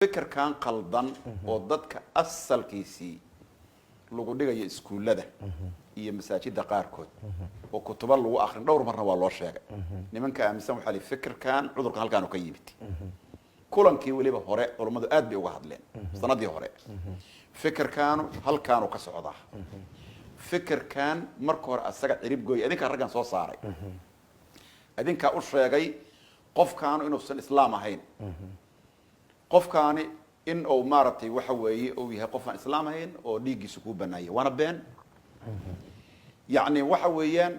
فكر كان قلدن وددك أصل كيسي لو دغاي اسكولada iyo masaajida qaarkood oo kutuba lagu akhrin dhowr marna waa loo sheegay nimanka aaminsan waxa la fikirkan cudurka halkaan ka yimid kulankii waliba hore culimadu aad bay uga hadleen sanadii hore fikirkan halkaan ka socda fikirkan marka hore asaga cirib gooy adinka raggan soo saaray adinka u sheegay qofkaan inuu san islaam ahayn qofkaani in uu maaratay waxa weeye uu yahay qof aan islaam ahayn oo dhiigiisu ku banaayay wana been يعني waxa weeyaan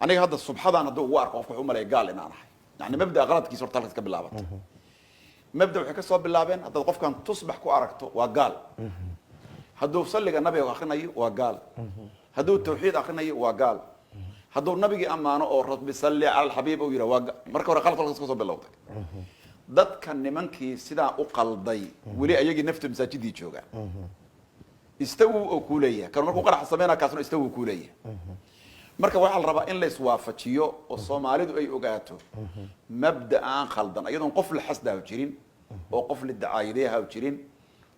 aniga hadda subxadan haduu ugu arko qofku u malay gaal inaan ahay yani mabda qaladkiisa horta halkaas ka bilaabato mabda waxa ka soo bilaabeen hadda qofkan tusbax ku aragto waa gaal haduu salliga nabiga akhrinayo waa gaal haduu tawxiid akhrinayo waa gaal haduu nabigi amaano oo rabbi salli ala habiib oo yira waa marka hore qalad halkaas ka soo bilowday dadka nimankii sidaa u qalday wali ayagii naftu masaajidii jooga istawu oo kuuleeyahay kan markuu qarax sameeyna kaasna istawu kuuleeyahay marka waxa la rabaa in la iswaafajiyo oo Soomaalidu ay ogaato mabda'an khaldan ayadoon qof la xasdaa jirin oo qof la dacaayideeha jirin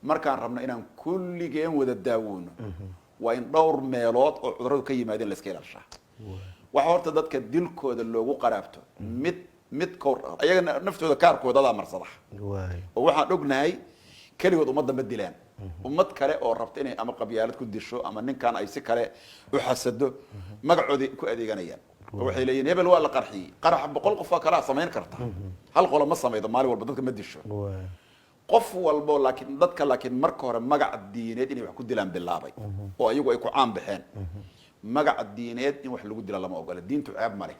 markaan rabno inaan kulligeen wada daawoono waa in dhowr meelood oo cuduradu ka yimaadeen la iska ilaashaa waxa horta dadka dilkooda loogu qaraabto mid koor ayaga naftooda kaarkooda marsada oo waxaan ognahay kaligood ummadda ma dilaan ummad kale oo rabta inay ama qabyaalad ku disho ama ninkan ay si kale u xasado magacoodi ku adeeganayaan waxay leeyihiin hebel waa la qarxiyay qarax boqol qof kala sameyn karta hal qolo ma sameeydo maalin walba dadka ma disho qof walbo laakiin marka hore magac diineed inay wax ku dilaan bilaabay oo ayagu ay ku caan baxeen magac diineed in wax lagu dilo lama ogola diintu ceeb ma leh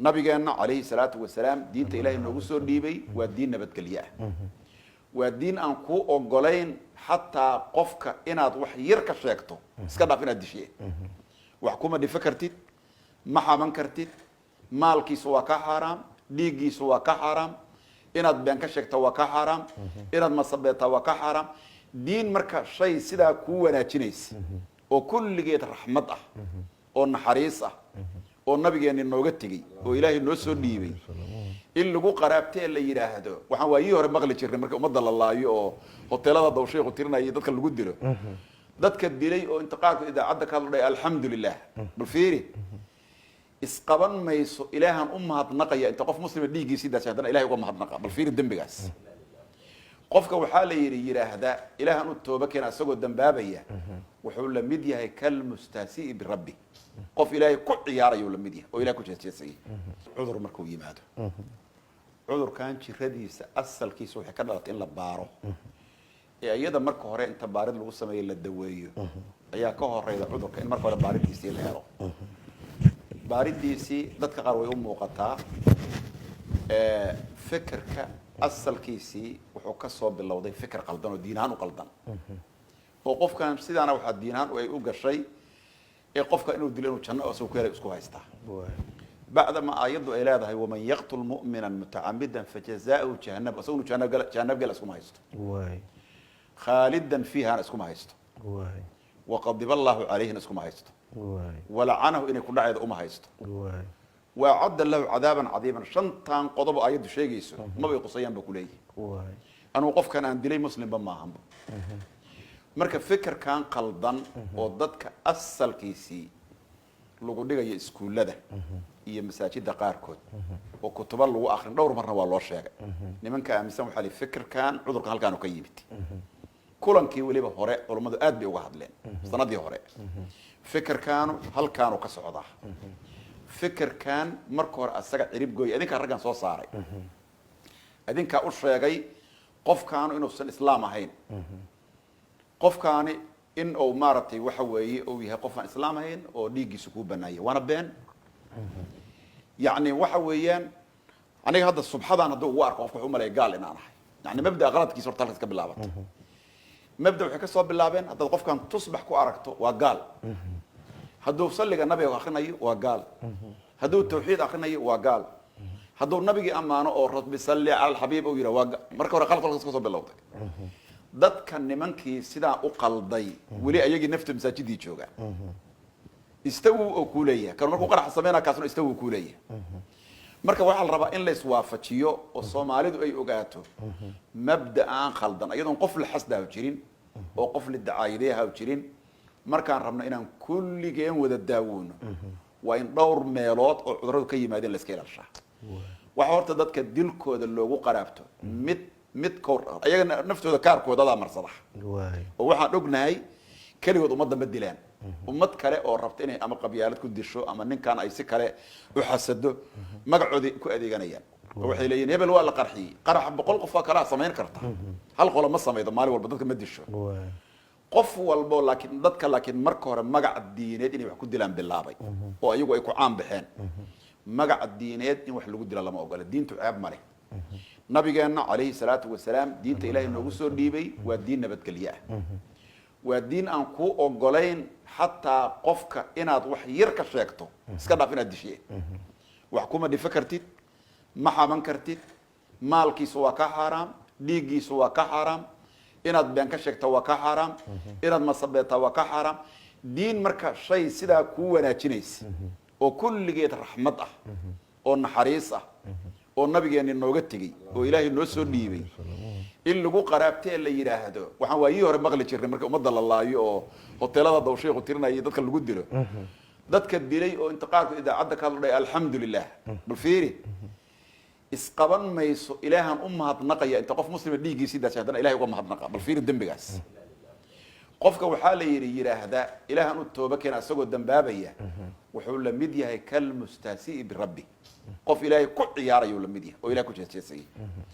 nabigeena kaleey salaatu wasalaam diinta ilaahay noogu soo dhiibay waa diin nabadgelyo ودين أن كو أقولين حتى قفك إناد وح يركش يكتو سكنا فينا دشيء وحكومة دي فكرتيت ما حمن كرتيت مالكي سوا كحرام ديجي سوا كحرام إناد بينكش يكتو كحرام إناد مصبيت وكحرام دين مركز شيء سدا كونا تنيس وكل جيت رحمته ونحريصه والنبي جاني النوجت تجي وإلهي النصر ديبي اللي جو قرابته اللي يراهده وحوائيه هرب مغلي شرنا مركب مضل الله يو هوتيلات الدوشية وتيرنا يدك اللي جود له دتك الدليل وانتقاك إذا عدك الله الحمد لله بالفيري إسقبان ما يسو إلها أمها تنقيا أنت قف مسلم ديجي سيدا شهدنا إلهي أمها تنقى بالفيري الدم بجاس قفك وحاله يراهده إلها التوبة كنا سجود دم بابيه وحول مديا هي كالمستهزئ بربي قف إلهي كل عيار يولا مديا وإلهي كل شيء عذر مركوي ماذا عذر كان شيء رديس أصل كيس وحكرت إلا بارو يا أيضا مركو هراء أنت بارد الغصة ما يلا الدوية يا كهر هذا عذر كان مركو هذا بارد ديسي الهيرو بارد ديسي ضدك قروي أم وقتها فكر أصل كيسي وحكى صوب الله وضي فكر قلدان ودينان وقلدان وقف كان سيدا أنا وحد دينان ويوقع شيء يقف كأنه دليل وشنا أو سوكير يسكوها يستا بعد ما أيضا إلى هذا ومن يقتل مؤمنا متعمدا فجزاؤه جهنم أصونه جهنم قال اسكوها يستا خالدا فيها اسكوها يستا وغضب الله عليه اسكوها يستا ولعنه إن يكون عيد أمها يستا وأعد له عذابا عظيما شنطان قضب أيضا شيء يسو ما بيقصيان بكليه أنا وقف كان عندي مسلم بماهم marka fikir kan qaldan oo dadka asalkiisi lagu dhigayo iskuulada iyo masaajida qaarkood oo kutuba lagu akhrin dhowr marna waa loo sheegay nimanka aaminsan waxa la fikirkan cudurka halkaan ka yimid kulankii waliba hore culimadu aad bay uga hadleen sanadii hore fikirkan halkaan ka socda fikirkan marka hore asaga cirib gooy adinka raggan soo saaray adinka u sheegay qofkaan inuu san islaam ahayn qofkaani in uu maaratay waxa weeye uu yahay qof aan islaam ahayn oo dhiigiisu ku banaayay wana been yani waxa weeyaan aniga hadda subxadan haduu ugu arko qofku u malay gaal inaan ahay yani mabda qaladkiisa horta halkaas ka bilaabato mabda waxa ka soo bilaabeen hadda qofkan tusbax ku aragto waa gaal haduu salliga nabiga akhrinayo waa gaal haduu tawxiid akhrinayo waa gaal haduu nabigi amaano oo rabbi salli ala habiib oo yira waa marka hore qalad halkaas ka soo bilowday dadka nimankii sidaa u qalday wali ayagii naftu masaajidii jooga istawu oo kuuleeyahay kan markuu qarax sameeyna kaasna istawu kuuleeyahay marka waxaa la rabaa in la iswaafajiyo oo Soomaalidu ay ogaato mabda'an khaldan ayadoon qof la xasdaa jirin oo qof la dacaayideeha jirin markaan rabno inaan kulligeen wada daawoono waa in dhowr meelood oo cuduradu ka yimaadeen la iska ilaashaa waxa horta dadka dilkooda loogu qaraabto mid koor ayaga naftooda kaarkooda marsada oo waxaan ognahay kaligood ummadda ma dilaan ummad kale oo rabta inay ama qabyaalad ku disho ama ninkan ay si kale u xasado magacoodii ku adeeganayaan waxay leeyihiin hebel waa la qarxiyay qarax 100 qof kala sameyn karta hal qolo ma sameeydo maalin walba dadka ma disho qof walbo laakiin marka hore magac diineed inay wax ku dilaan bilaabay oo ayagu ay ku caan baxeen magac diineed in wax lagu dilo lama ogola diintu ceeb ma leh nabigeena calayhi salaatu wasalaam diinta ilaahay noogu soo dhiibay waa diin nabadgelyo ah waa diin aan ku ogolayn xataa qofka inaad wax yar ka sheegto iska dhaaf inaad dishiyeen wax kuma dhifa kartid ma xaman kartid maalkiisu waa ka xaraam dhiigiisu waa ka xaraam inaad been ka sheegto waa ka xaraam inaad masabeeta waa ka xaraam diin marka shay sidaa ku wanaajinaysa oo kulligeed raxmad ah oo naxariis ah oo nabigeena nooga tagay oo ilaahay noo soo dhiibay in lagu qaraabtay la yiraahdo waxaan waayii hore maqli jirnay marka ummadda la laayo oo hoteelada dawsheequ tirinayay dadka lagu dilo dadka dilay oo intiqaalku idaacada ka hadlay alxamdulillah bal fiiri isqaban mayso ilaahan mahadnaqaya inta qof muslim dhiigiisa daashadan ilaahay uga mahadnaqa bal fiiri dambigaas qofka waxaa la yiraahda ilaahan u tooba keen asagoo dambaabaya wuxuu la mid yahay kal mustaasi bi rabbi qof ilaahay ku ciyaarayo la mid yahay oo ilaahay ku jeesay